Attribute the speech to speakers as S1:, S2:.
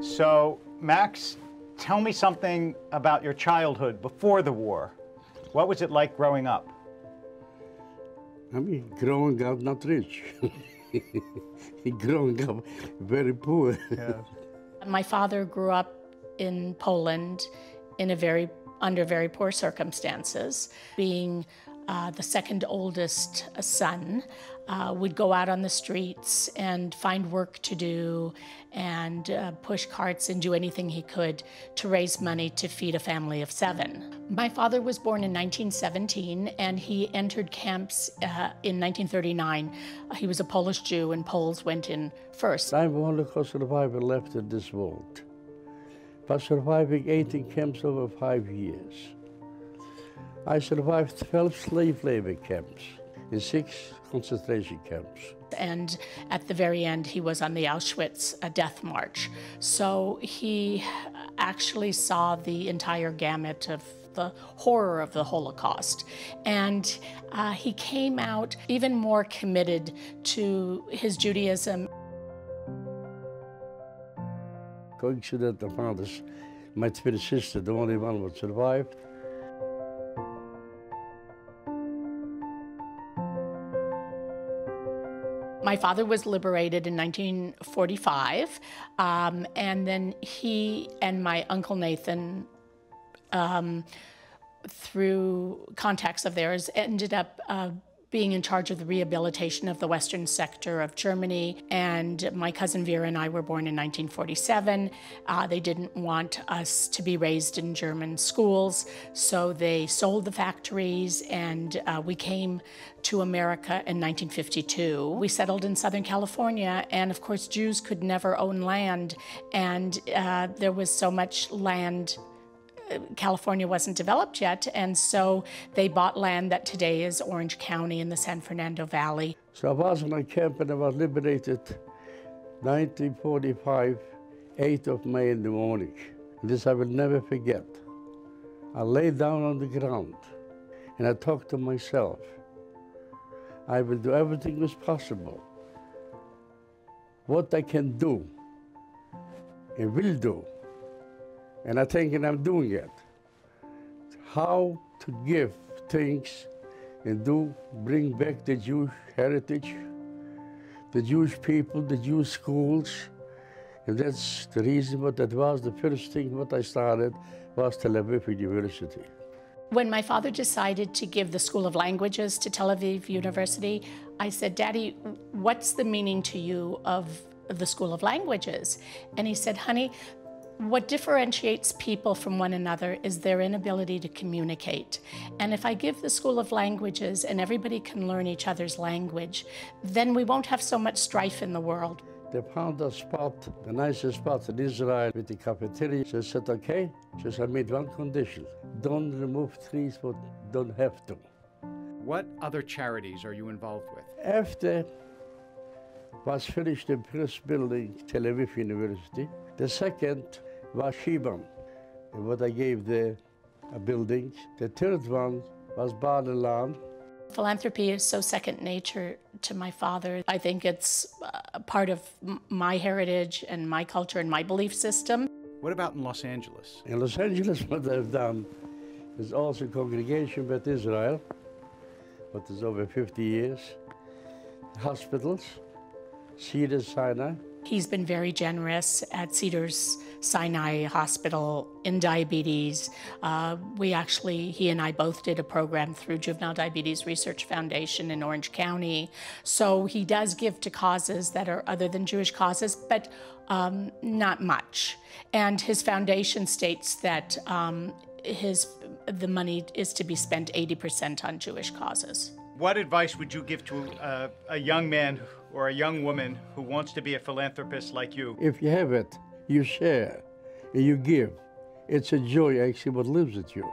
S1: So, Max, tell me something about your childhood before the war. What was it like growing up?
S2: I mean, growing up not rich. Growing up very poor.
S1: Yeah.
S3: My father grew up in Poland in under very poor circumstances. Being the second oldest son, would go out on the streets and find work to do and push carts and do anything he could to raise money to feed a family of 7. My father was born in 1917 and he entered camps in 1939. He was a Polish Jew and Poles went in first.
S2: I'm the Holocaust survivor left in this world, but surviving 18 camps over 5 years. I survived 12 slave labor camps in 6 concentration camps.
S3: And at the very end, he was on the Auschwitz death march. So he actually saw the entire gamut of the horror of the Holocaust. And he came out even more committed to his Judaism.
S2: Coincident, the fathers, my twin sister, the only one who survived.
S3: My father was liberated in 1945, and then he and my Uncle Nathan, through contacts of theirs, ended up being in charge of the rehabilitation of the western sector of Germany. And my cousin Vera and I were born in 1947. They didn't want us to be raised in German schools, so they sold the factories and we came to America in 1952. We settled in Southern California, and of course Jews could never own land, and there was so much land. California wasn't developed yet, and so they bought land that today is Orange County in the San Fernando Valley.
S2: So I was in a camp and I was liberated 1945, 8th of May in the morning. This I will never forget. I lay down on the ground and I talked to myself. I will do everything that's possible. What I can do and will do. And I think I'm doing it. How to give things and bring back the Jewish heritage, the Jewish people, the Jewish schools. And that's the reason what that was. The first thing what I started was Tel Aviv University.
S3: When my father decided to give the School of Languages to Tel Aviv University, I said, "Daddy, what's the meaning to you of the School of Languages?" And he said, "Honey, what differentiates people from one another is their inability to communicate. And if I give the School of Languages and everybody can learn each other's language, then we won't have so much strife in the world."
S2: They found a spot, the nicest spot in Israel with the cafeteria. She said, "Okay." She said, "I made one condition. Don't remove trees what don't have to."
S1: What other charities are you involved with?
S2: After was finished the first building, Tel Aviv University, the second was Shibam, what I gave the buildings. The third one was Balalan.
S3: Philanthropy is so second nature to my father. I think it's a part of my heritage and my culture and my belief system.
S1: What about in Los Angeles?
S2: In Los Angeles, what I've done is also congregation with Israel, what is over 50 years, hospitals, Cedars Sinai.
S3: He's been very generous at Cedars Sinai Hospital in diabetes. He and I both did a program through Juvenile Diabetes Research Foundation in Orange County. So he does give to causes that are other than Jewish causes, but not much. And his foundation states that the money is to be spent 80% on Jewish causes.
S1: What advice would you give to a young man or a young woman who wants to be a philanthropist like you?
S2: If you have it, you share and you give. It's a joy actually what lives with you.